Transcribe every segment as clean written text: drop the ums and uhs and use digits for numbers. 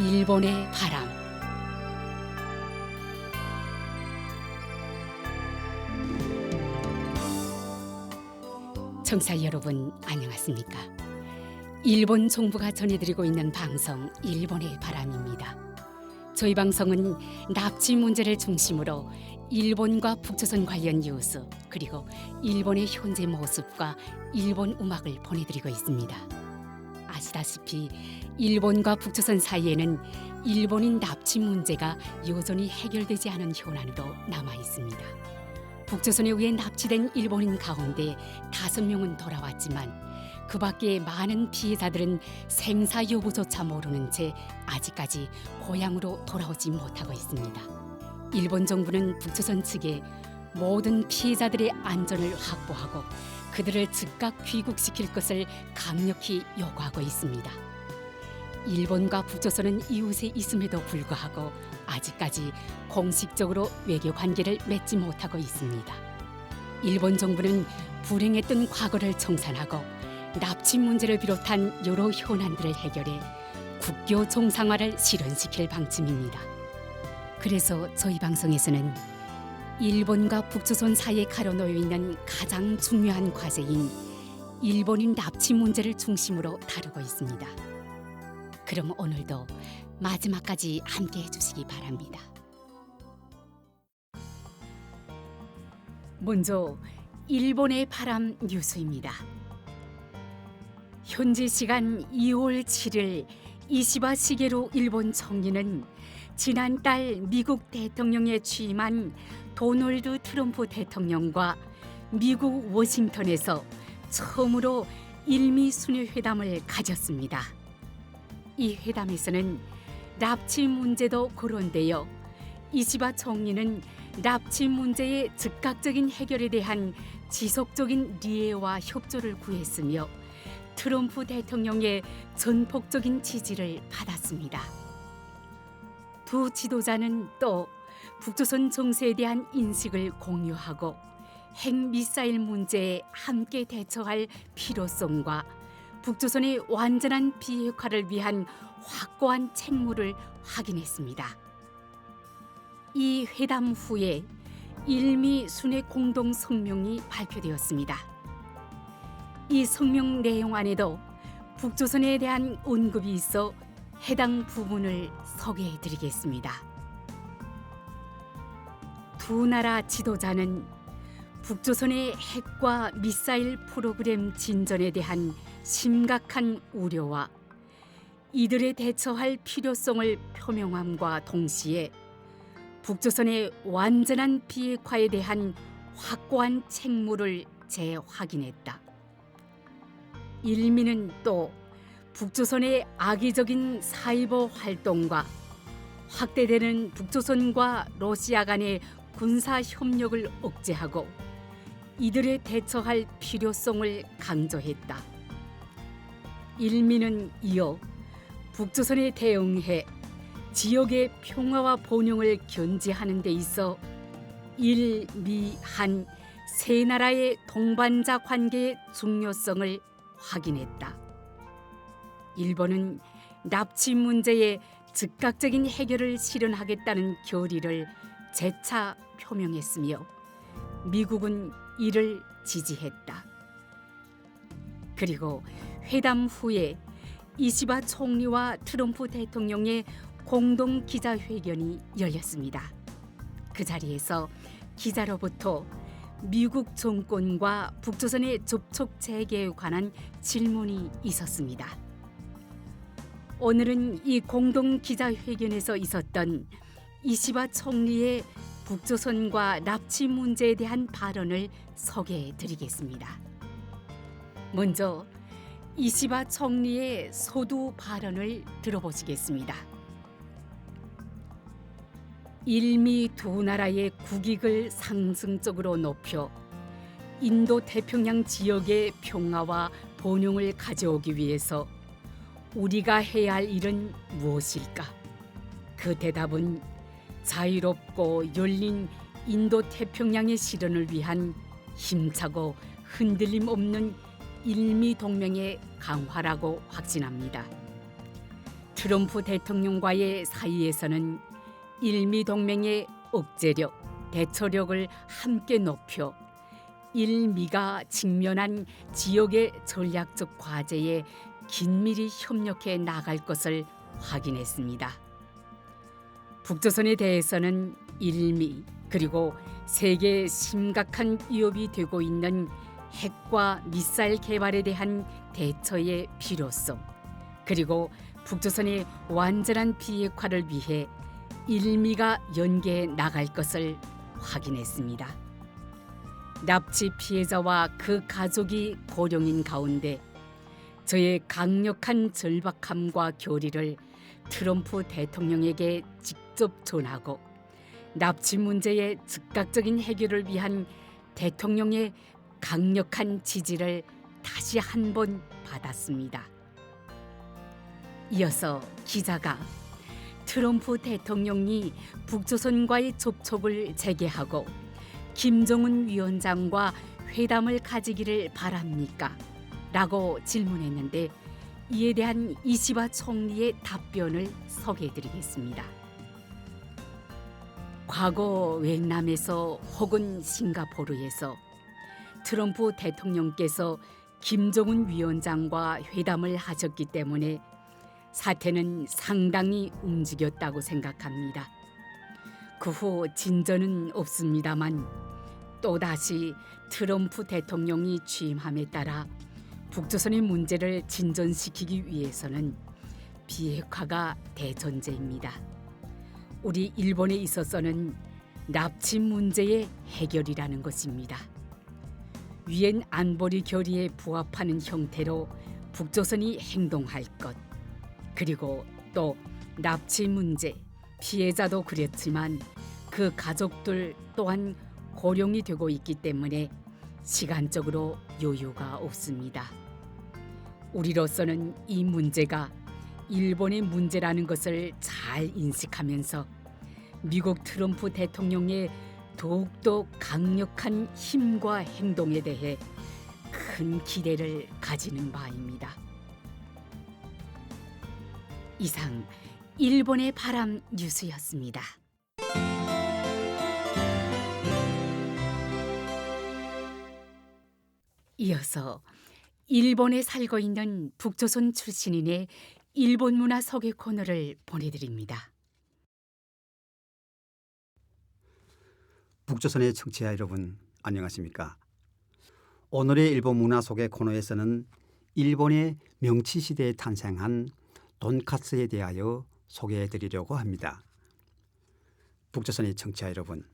일본의 바람. 청취자 여러분 안녕하십니까? 일본 정부가 전해드리고 있는 방송 일본의 바람입니다. 저희 방송은 납치 문제를 중심으로 일본과 북조선 관련 뉴스 그리고 일본의 현재 모습과 일본 음악을 보내드리고 있습니다. 아시다시피 일본과 북조선 사이에는 일본인 납치 문제가 여전히 해결되지 않은 현안으로 남아 있습니다. 북조선에 의해 납치된 일본인 가운데 5명은 돌아왔지만 그 밖에 많은 피해자들은 생사 여부조차 모르는 채 아직까지 고향으로 돌아오지 못하고 있습니다. 일본 정부는 북조선 측에 모든 피해자들의 안전을 확보하고 그들을 즉각 귀국시킬 것을 강력히 요구하고 있습니다. 일본과 북조선은 이웃에 있음에도 불구하고 아직까지 공식적으로 외교 관계를 맺지 못하고 있습니다. 일본 정부는 불행했던 과거를 청산하고 납치 문제를 비롯한 여러 현안들을 해결해 국교 정상화를 실현시킬 방침입니다. 그래서 저희 방송에서는 일본과 북조선 사이에 가로놓여 있는 가장 중요한 과제인 일본인 납치 문제를 중심으로 다루고 있습니다. 그럼 오늘도 마지막까지 함께 해주시기 바랍니다. 먼저 일본의 바람 뉴스입니다. 현지 시간 2월 7일 이시바 시게루 일본 총리는 지난달 미국 대통령에 취임한 도널드 트럼프 대통령과 미국 워싱턴에서 처음으로 일미 순회 회담을 가졌습니다. 이 회담에서는 납치 문제도 거론되어 이시바 총리는 납치 문제의 즉각적인 해결에 대한 지속적인 이해와 협조를 구했으며 트럼프 대통령의 전폭적인 지지를 받았습니다. 두 지도자는 또 북조선 정세에 대한 인식을 공유하고 핵미사일 문제에 함께 대처할 필요성과 북조선의 완전한 비핵화를 위한 확고한 책무를 확인했습니다. 이 회담 후에 일미 순회 공동 성명이 발표되었습니다. 이 성명 내용 안에도 북조선에 대한 언급이 있어 해당 부분을 소개해드리겠습니다. 두 나라 지도자는 북조선의 핵과 미사일 프로그램 진전에 대한 심각한 우려와 이들에 대처할 필요성을 표명함과 동시에 북조선의 완전한 비핵화에 대한 확고한 책무를 재확인했다. 일미는 또 북조선의 악의적인 사이버 활동과 확대되는 북조선과 러시아 간의 군사 협력을 억제하고 이들에 대처할 필요성을 강조했다. 일미는 이어 북조선에 대응해 지역의 평화와 번영을 견지하는 데 있어 일, 미, 한 세 나라의 동반자 관계의 중요성을 확인했다. 일본은 납치 문제의 즉각적인 해결을 실현하겠다는 결의를 재차 표명했으며 미국은 이를 지지했다. 그리고 회담 후에 이시바 총리와 트럼프 대통령의 공동 기자회견이 열렸습니다. 그 자리에서 기자로부터 미국 정권과 북조선의 접촉 재개에 관한 질문이 있었습니다. 오늘은 이 공동 기자회견에서 있었던 이시바 총리의 북조선과 납치 문제에 대한 발언을 소개해 드리겠습니다. 먼저 이시바 총리의 소두 발언을 들어보시겠습니다. 일미 두 나라의 국익을 상승적으로 높여 인도 태평양 지역의 평화와 번영을 가져오기 위해서 우리가 해야 할 일은 무엇일까? 그 대답은 자유롭고 열린 인도 태평양의 실현을 위한 힘차고 흔들림 없는 일미 동맹의 강화라고 확신합니다. 트럼프 대통령과의 사이에서는 일미 동맹의 억제력, 대처력을 함께 높여 일미가 직면한 지역의 전략적 과제에 긴밀히 협력해 나갈 것을 확인했습니다. 북조선에 대해서는 일미 그리고 세계에 심각한 위협이 되고 있는 핵과 미사일 개발에 대한 대처의 필요성, 그리고 북조선의 완전한 비핵화를 위해 일미가 연계해 나갈 것을 확인했습니다. 납치 피해자와 그 가족이 고령인 가운데 저의 강력한 절박함과 결의를 트럼프 대통령에게 직접 전하고 납치 문제의 즉각적인 해결을 위한 대통령의 강력한 지지를 다시 한번 받았습니다. 이어서 기자가 트럼프 대통령이 북조선과의 접촉을 재개하고 김정은 위원장과 회담을 가지기를 바랍니까? 라고 질문했는데 이에 대한 이시바 총리의 답변을 소개해드리겠습니다. 과거 웨트남에서 혹은 싱가포르에서 트럼프 대통령께서 김정은 위원장과 회담을 하셨기 때문에 사태는 상당히 움직였다고 생각합니다. 그 후 진전은 없습니다만 또다시 트럼프 대통령이 취임함에 따라 북조선의 문제를 진전시키기 위해서는 비핵화가 대전제입니다. 우리 일본에 있어서는 납치 문제의 해결이라는 것입니다. 유엔 안보리 결의에 부합하는 형태로 북조선이 행동할 것, 그리고 또 납치 문제, 피해자도 그렇지만 그 가족들 또한 고령이 되고 있기 때문에 시간적으로 여유가 없습니다. 우리로서는 이 문제가 일본의 문제라는 것을 잘 인식하면서 미국 트럼프 대통령의 더욱더 강력한 힘과 행동에 대해 큰 기대를 가지는 바입니다. 이상 일본의 바람 뉴스였습니다. 이어서 일본에 살고 있는 북조선 출신인의 일본 문화 소개 코너를 보내드립니다. 북조선의 청취자 여러분, 안녕하십니까? 오늘의 일본 문화 소개 코너에서는 일본의 명치시대에 탄생한 돈카츠에 대하여 소개해드리려고 합니다. 북조선의 청취자 여러분,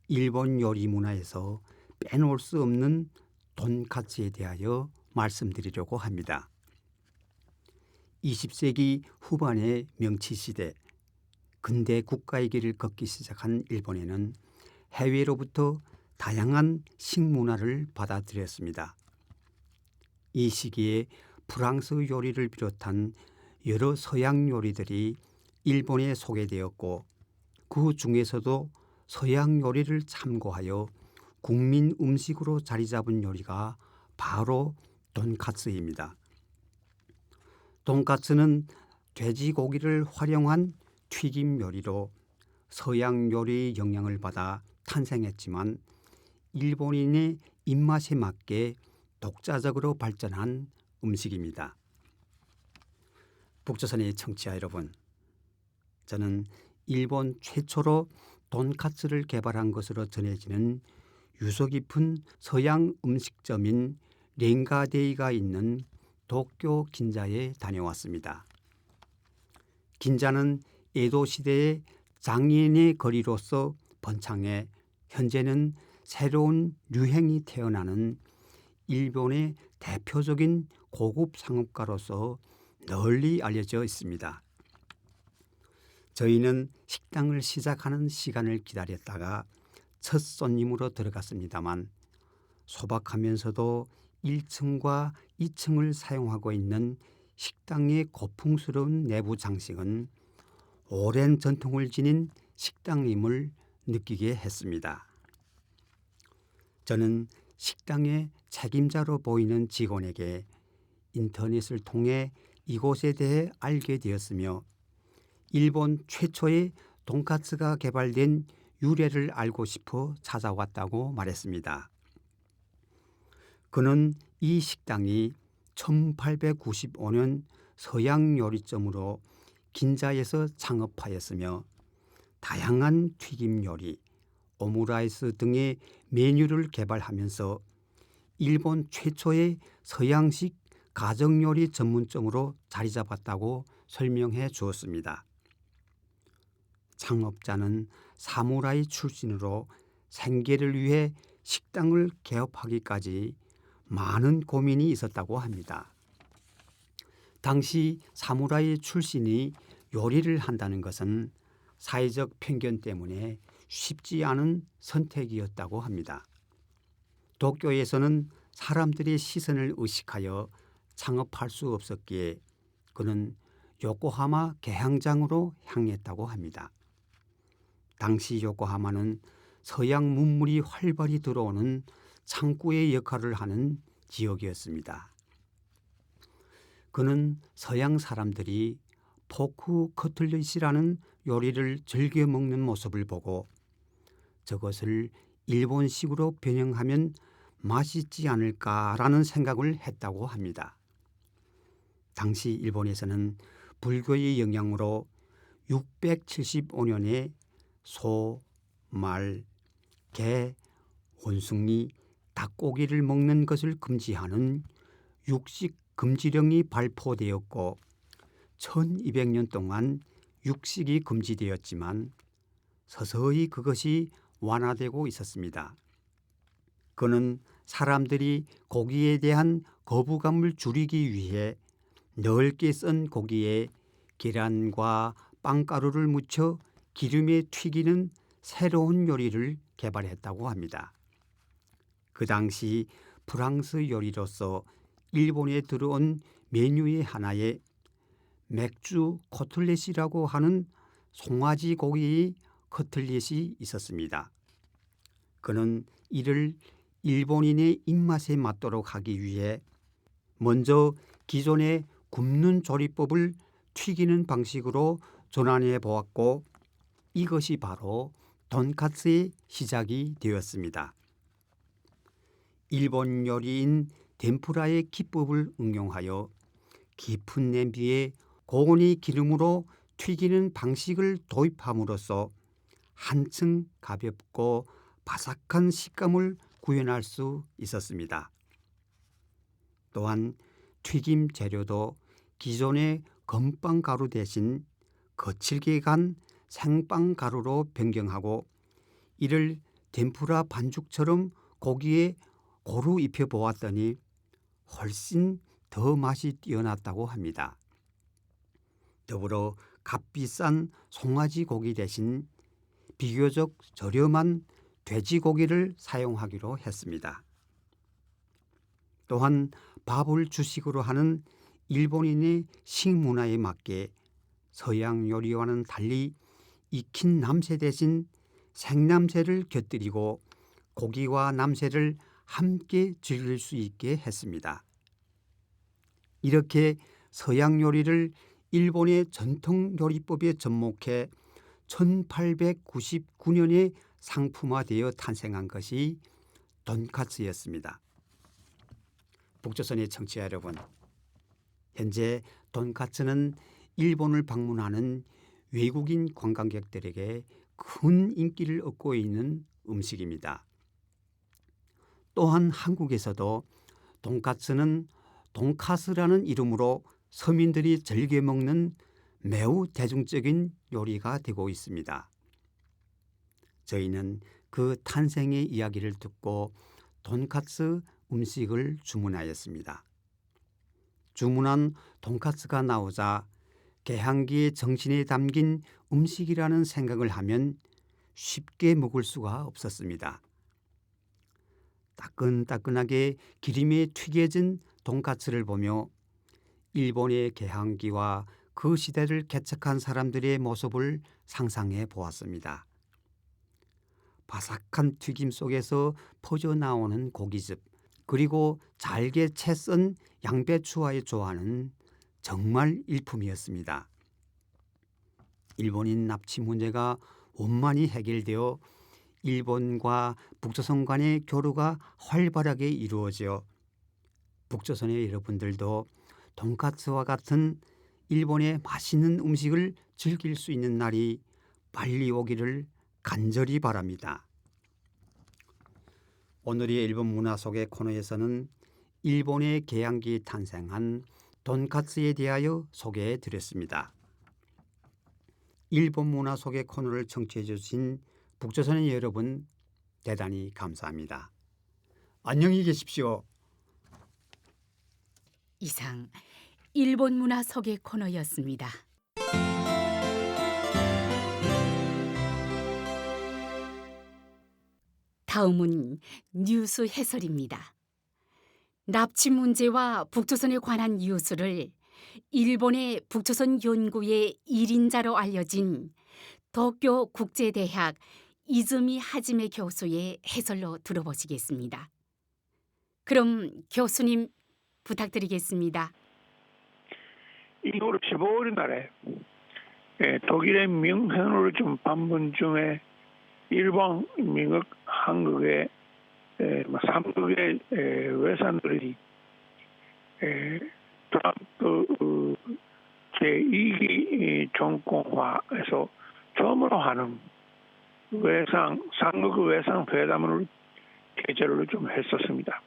일본 요리 문화에서 빼놓을 수 없는 돈카츠에 대하여 말씀드리려고 합니다. 20세기 후반의 명치시대, 근대 국가의 길을 걷기 시작한 일본에는 해외로부터 다양한 식문화를 받아들였습니다. 이 시기에 프랑스 요리를 비롯한 여러 서양 요리들이 일본에 소개되었고 그 중에서도 서양 요리를 참고하여 국민 음식으로 자리 잡은 요리가 바로 돈카츠입니다. 돈카츠는 돼지고기를 활용한 튀김 요리로 서양 요리의 영향을 받아 탄생했지만 일본인의 입맛에 맞게 독자적으로 발전한 음식입니다. 북조선의 청취자 여러분, 저는 일본 최초로 돈카츠를 개발한 것으로 전해지는 유서 깊은 서양 음식점인 렌가데이가 있는 도쿄 긴자에 다녀왔습니다. 긴자는 에도 시대의 장인의 거리로서 번창해 현재는 새로운 유행이 태어나는 일본의 대표적인 고급 상업가로서 널리 알려져 있습니다. 저희는 식당을 시작하는 시간을 기다렸다가 첫 손님으로 들어갔습니다만 소박하면서도 1층과 2층을 사용하고 있는 식당의 고풍스러운 내부 장식은 오랜 전통을 지닌 식당임을 느끼게 했습니다. 저는 식당의 책임자로 보이는 직원에게 인터넷을 통해 이곳에 대해 알게 되었으며 일본 최초의 돈까스가 개발된 유래를 알고 싶어 찾아왔다고 말했습니다. 그는 이 식당이 1895년 서양 요리점으로 긴자에서 창업하였으며 다양한 튀김 요리, 오므라이스 등의 메뉴를 개발하면서 일본 최초의 서양식 가정요리 전문점으로 자리 잡았다고 설명해 주었습니다. 창업자는 사무라이 출신으로 생계를 위해 식당을 개업하기까지 많은 고민이 있었다고 합니다. 당시 사무라이 출신이 요리를 한다는 것은 사회적 편견 때문에 쉽지 않은 선택이었다고 합니다. 도쿄에서는 사람들의 시선을 의식하여 창업할 수 없었기에 그는 요코하마 개항장으로 향했다고 합니다. 당시 요코하마는 서양 문물이 활발히 들어오는 창구의 역할을 하는 지역이었습니다. 그는 서양 사람들이 포크 커틀릿이라는 요리를 즐겨 먹는 모습을 보고 저것을 일본식으로 변형하면 맛있지 않을까라는 생각을 했다고 합니다. 당시 일본에서는 불교의 영향으로 675년에 소, 말, 개, 원숭이, 닭고기를 먹는 것을 금지하는 육식 금지령이 발표되었고 1200년 동안 육식이 금지되었지만 서서히 그것이 완화되고 있었습니다. 그는 사람들이 고기에 대한 거부감을 줄이기 위해 넓게 썬 고기에 계란과 빵가루를 묻혀 기름에 튀기는 새로운 요리를 개발했다고 합니다. 그 당시 프랑스 요리로서 일본에 들어온 메뉴의 하나에 맥주 코틀렛이라고 하는 송아지 고기의 커틀렛이 있었습니다. 그는 이를 일본인의 입맛에 맞도록 하기 위해 먼저 기존의 굽는 조리법을 튀기는 방식으로 전환해 보았고 이것이 바로 돈까스의 시작이 되었습니다. 일본 요리인 덴푸라의 기법을 응용하여 깊은 냄비에 고온의 기름으로 튀기는 방식을 도입함으로써 한층 가볍고 바삭한 식감을 구현할 수 있었습니다. 또한 튀김 재료도 기존의 건빵 가루 대신 거칠게 간 생빵 가루로 변경하고 이를 덴푸라 반죽처럼 고기에 고루 입혀 보았더니 훨씬 더 맛이 뛰어났다고 합니다. 더불어 값비싼 송아지 고기 대신 비교적 저렴한 돼지고기를 사용하기로 했습니다. 또한 밥을 주식으로 하는 일본인의 식문화에 맞게 서양 요리와는 달리 익힌 남새 대신 생남새를 곁들이고 고기와 남새를 함께 즐길 수 있게 했습니다. 이렇게 서양 요리를 일본의 전통 요리법에 접목해 1899년에 상품화되어 탄생한 것이 돈까스였습니다. 북조선의 청취자 여러분, 현재 돈까스는 일본을 방문하는 외국인 관광객들에게 큰 인기를 얻고 있는 음식입니다. 또한 한국에서도 돈까스는 돈카스라는 이름으로 서민들이 즐겨 먹는 매우 대중적인 요리가 되고 있습니다. 저희는 그 탄생의 이야기를 듣고 돈까스 음식을 주문하였습니다. 주문한 돈까스가 나오자 개항기의 정신에 담긴 음식이라는 생각을 하면 쉽게 먹을 수가 없었습니다. 따끈따끈하게 기름에 튀겨진 돈까스를 보며 일본의 개항기와 그 시대를 개척한 사람들의 모습을 상상해 보았습니다. 바삭한 튀김 속에서 퍼져나오는 고기즙, 그리고 잘게 채 썬 양배추와의 조화는 정말 일품이었습니다. 일본인 납치 문제가 원만히 해결되어 일본과 북조선 간의 교류가 활발하게 이루어져 북조선의 여러분들도 돈까스와 같은 일본의 맛있는 음식을 즐길 수 있는 날이 빨리 오기를 간절히 바랍니다. 오늘의 일본 문화 속의 코너에서는 일본의 개항기 탄생한 돈까스에 대하여 소개해 드렸습니다. 일본 문화 속의 코너를 청취해 주신 북조선의 여러분 대단히 감사합니다. 안녕히 계십시오. 이상 일본 문화 소개 코너였습니다. 다음은 뉴스 해설입니다. 납치 문제와 북조선에 관한 뉴스를 일본의 북조선 연구의 1인자로 알려진 도쿄 국제대학 이즈미 하지메 교수의 해설로 들어보시겠습니다. 그럼 교수님 부탁드리겠습니다. 2월 15일 날에 독일의 뮌헨으로 좀 방문 중에 일본, 미국, 한국의 3국의 외산들이 트럼프 제2기 정권화에서 처음으로 하는 삼국 외상 회담을 개최를 좀 했었습니다.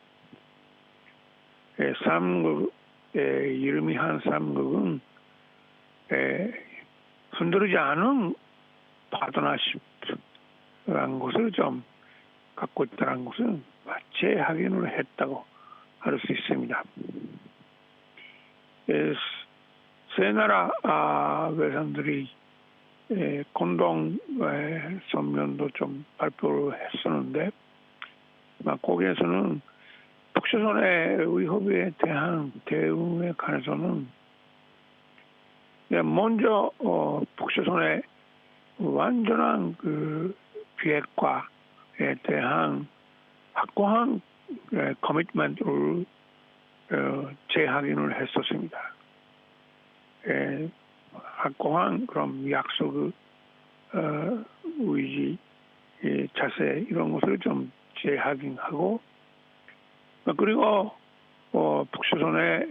이름이 한 삼국은 흔들리지 않은 파트너십이라는 것을 좀 갖고 있다는 것을 재확인을 했다고 할 수 있습니다. 세 나라 외상들이 공동 성명도 좀 발표를 했었는데 거기에서는 북조선의 위협에 대한 대응에 관해서는 먼저 북조선의 완전한 그 비핵화에 대한 확고한 커미트먼트를 재확인을 했었습니다. 확고한 그런 약속, 의지, 자세 이런 것을 좀 재확인하고 그리고 북조선의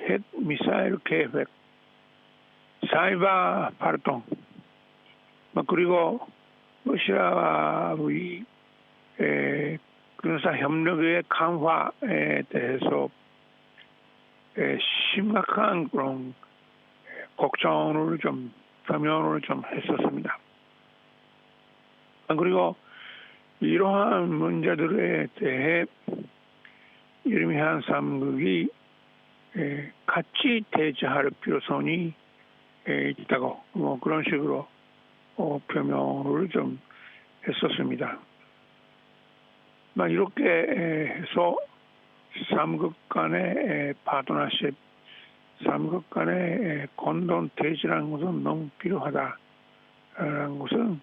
핵 미사일 계획, 사이버 활동, 그리고 러시아의 군사 협력의 강화에 대해서 심각한 그런 걱정을 좀 표명을 좀 했었습니다. 그리고 이러한 문제들에 대해 일미한 삼국이 같이 대처할 필요성이 있다고 그런 식으로 표명을 좀 했었습니다. 이렇게 해서 삼국 간의 파트너십, 삼국 간의 공동 대지라는 것은 너무 필요하다라는 것은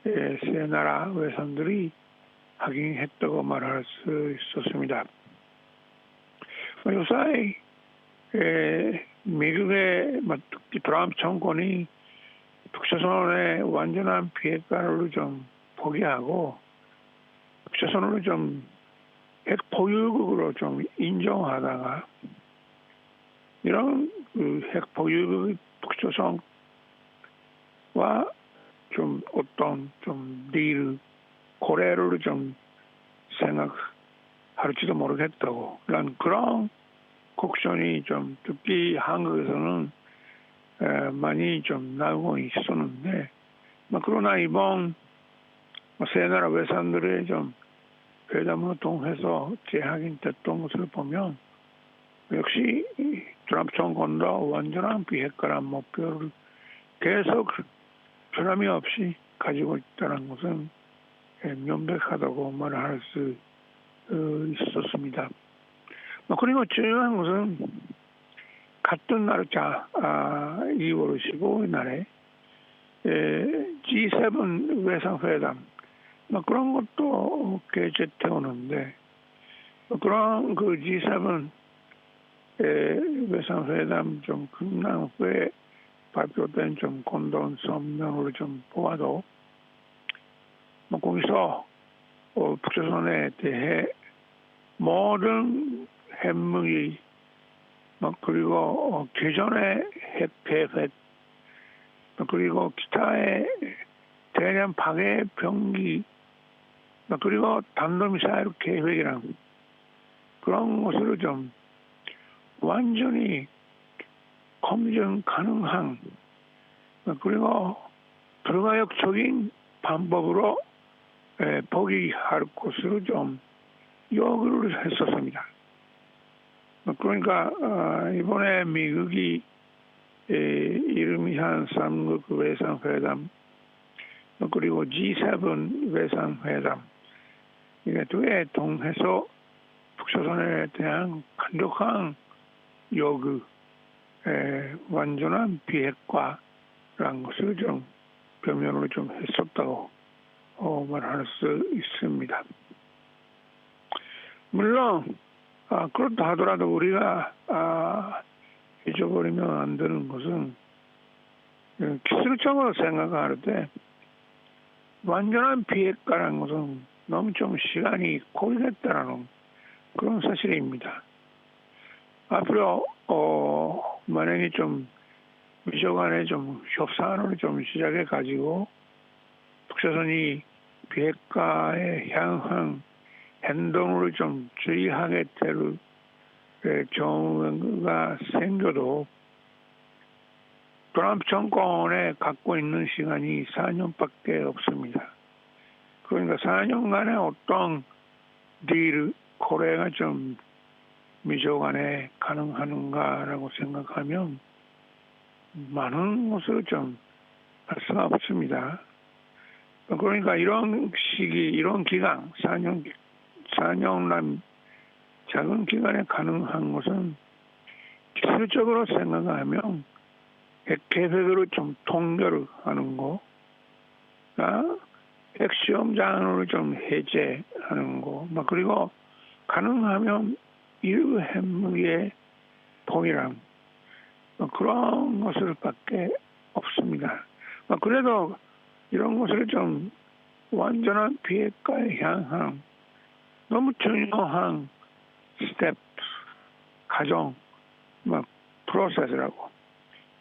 세 나라 외상들이 확인했다고 말할 수 있었습니다. 요사이 미국의 특히 트럼프 정권이 북조선의 완전한 비핵화를 좀 포기하고 북조선을 좀 핵 보유국으로 좀 인정하다가 이런 핵 보유국 북조선과 좀 어떤 좀 딜 고래를 좀 생각할지도 모르겠다고 그런 곡선이 좀 특히 한국에서는 많이 좀 나오고 있었는데 그러나 이번 세 나라 외상들의 좀 회담을 통해서 재확인됐던 것을 보면 역시 트럼프 정권도 완전한 비핵화란 목표를 계속 변함이 없이 가지고 있다는 것은 명백하다고 말할 수 있었습니다. 그리고 중요한 것은 같은 날짜 2월 15일 날에 G7 외상회담 그런 것도 개최되었는데 그런 그 G7 외상회담 좀 끝난 후에 발표된 좀 공동 성명으로 좀 보아도 거기서 북조선에 대해 모든 핵무기 그리고 기존의 핵 계획 그리고 기타의 대량 파괴 병기 그리고弾道ミサイル 계획이랑 그런 것으로 좀 완전히 검증 가능한 그리고 불가역적인 방법으로 포기할 것으로 좀 요구를 했었습니다. 그러니까 이번에 미국이 이름이 한 3국 외상회담 그리고 G7 외상회담 이게 두 개 통해서 북조선에 대한 강력한 요구, 완전한 비핵화라는 것을 좀 표면으로 좀 했었다고 말할 수 있습니다. 물론 그렇다 하더라도 우리가 잊어버리면 안 되는 것은 기술적으로 생각할 때 완전한 비핵화라는 것은 너무 좀 시간이 고되겠다라는 그런 사실입니다. 앞으로 만약에 좀 미소 간에 좀 협상을 좀 시작해 가지고 북조선이 비핵화에 향한 행동을 좀 주의하게 될 경우가 생겨도 트럼프 정권에 갖고 있는 시간이 4년밖에 없습니다. 그러니까 4년간의 어떤 딜, 거래가 좀 미소 간에 가능한가라고 생각하면 많은 것을 좀 할 수가 없습니다. 그러니까 이런 시기, 이런 기간, 4년간 작은 기간에 가능한 것은 기술적으로 생각하면 핵계획으로 좀 통결을 하는 거, 핵시험장으로 좀 해제하는 거, 그리고 가능하면 일부 핵무기의 포기랑 그런 것을 밖에 없습니다. 그래도 이런 것을 좀 완전한 비핵화에 향한 너무 중요한 스텝, 과정, 프로세스라고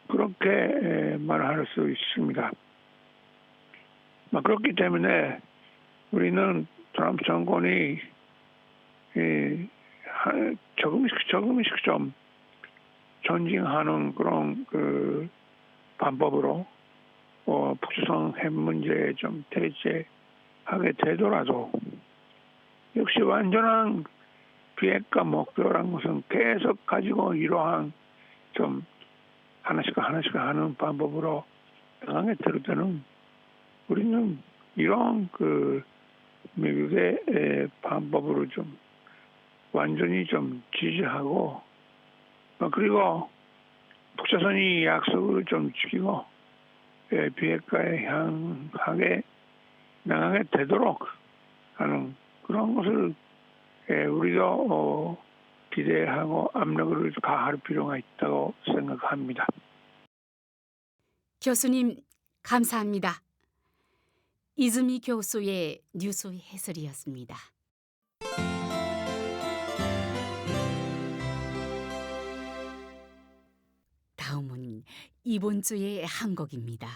그렇게 말할 수 있습니다. 그렇기 때문에 우리는 트럼프 정권이 조금씩 좀 전진하는 그런 방법으로 북조선 핵 문제에 좀 대처하게 되더라도 역시 완전한 비핵화 목표라는 것은 계속 가지고 이러한 좀 하나씩 하는 방법으로 나가게 될 때는 우리는 이런 미국의 방법으로 좀 완전히 좀 지지하고 그리고 북조선이 약속을 좀 지키고 비핵화에 향하게 나가게 되도록 하는 그런 것을 우리도 기대하고 압력을 가할 필요가 있다고 생각합니다. 교수님 감사합니다. 이즈미 교수의 뉴스 해설이었습니다. 다음은 이번 주의 한곡입니다.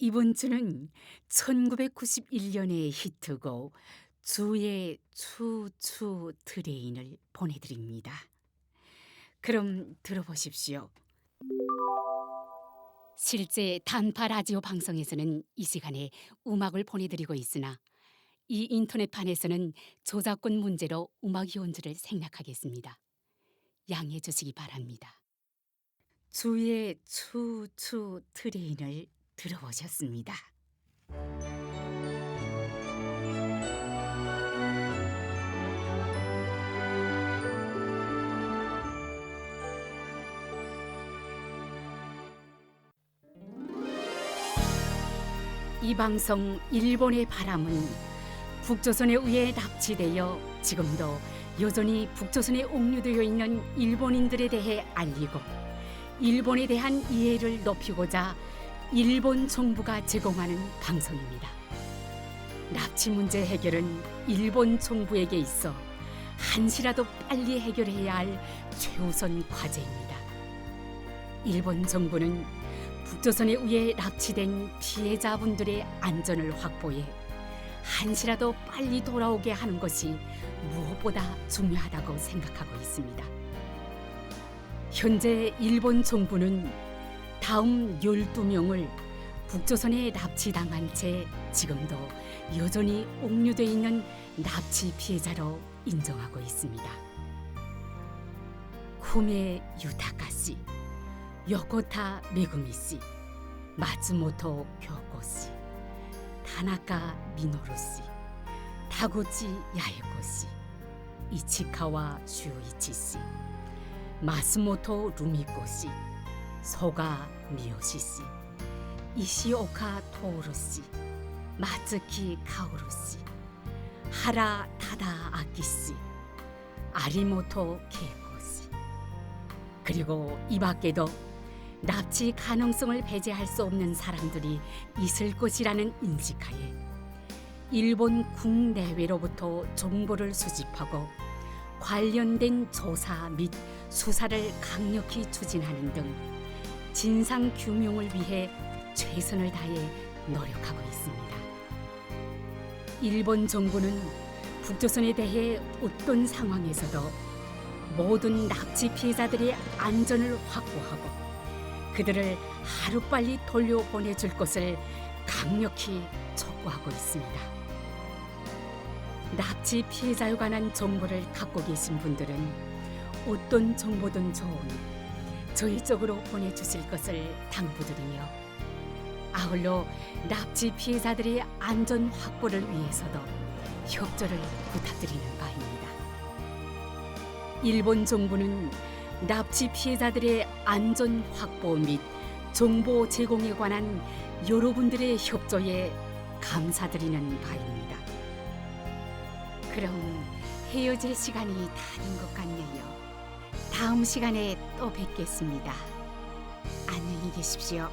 이번 주는 1991년의 히트곡 주의 추추 트레인을 보내드립니다. 그럼 들어보십시오. 실제 단파 라디오 방송에서는 이 시간에 음악을 보내드리고 있으나 이 인터넷판에서는 저작권 문제로 음악 연주를 생략하겠습니다. 양해해 주시기 바랍니다. 주의 추추 트레인을 들어보셨습니다. 이 방송 일본의 바람은 북조선에 의해 납치되어 지금도 여전히 북조선에 옥류되어 있는 일본인들에 대해 알리고 일본에 대한 이해를 높이고자 일본 정부가 제공하는 방송입니다. 납치 문제 해결은 일본 정부에게 있어 한시라도 빨리 해결해야 할 최우선 과제입니다. 일본 정부는 북조선에 의해 납치된 피해자분들의 안전을 확보해 한시라도 빨리 돌아오게 하는 것이 무엇보다 중요하다고 생각하고 있습니다. 현재 일본 정부는 다음 12명을 북조선에 납치당한 채 지금도 여전히 옥류돼 있는 납치 피해자로 인정하고 있습니다. 쿠메 유타카 씨, 요코타 메구미 씨, 마츠모토 교코 씨, 타나카 미노루 씨, 타구치 야에코 씨, 이치카와 슈이치 씨, 마스모토 루미코 씨, 소가 미요시 씨, 이시오카 토오루 씨, 마츠키 카오루 씨, 하라 타다 아키 씨, 아리모토 케이코 씨, 그리고 이 밖에도 납치 가능성을 배제할 수 없는 사람들이 있을 것이라는 인식하에 일본 국내외로부터 정보를 수집하고 관련된 조사 및 수사를 강력히 추진하는 등 진상 규명을 위해 최선을 다해 노력하고 있습니다. 일본 정부는 북조선에 대해 어떤 상황에서도 모든 납치 피해자들의 안전을 확보하고 그들을 하루빨리 돌려보내줄 것을 강력히 촉구하고 있습니다. 납치 피해자에 관한 정보를 갖고 계신 분들은 어떤 정보든 좋으니 저희 쪽으로 보내주실 것을 당부드리며 아울러 납치 피해자들의 안전 확보를 위해서도 협조를 부탁드리는 바입니다. 일본 정부는 납치 피해자들의 안전 확보 및 정보 제공에 관한 여러분들의 협조에 감사드리는 바입니다. 그럼 헤어질 시간이 다 된 것 같네요. 다음 시간에 또 뵙겠습니다. 안녕히 계십시오.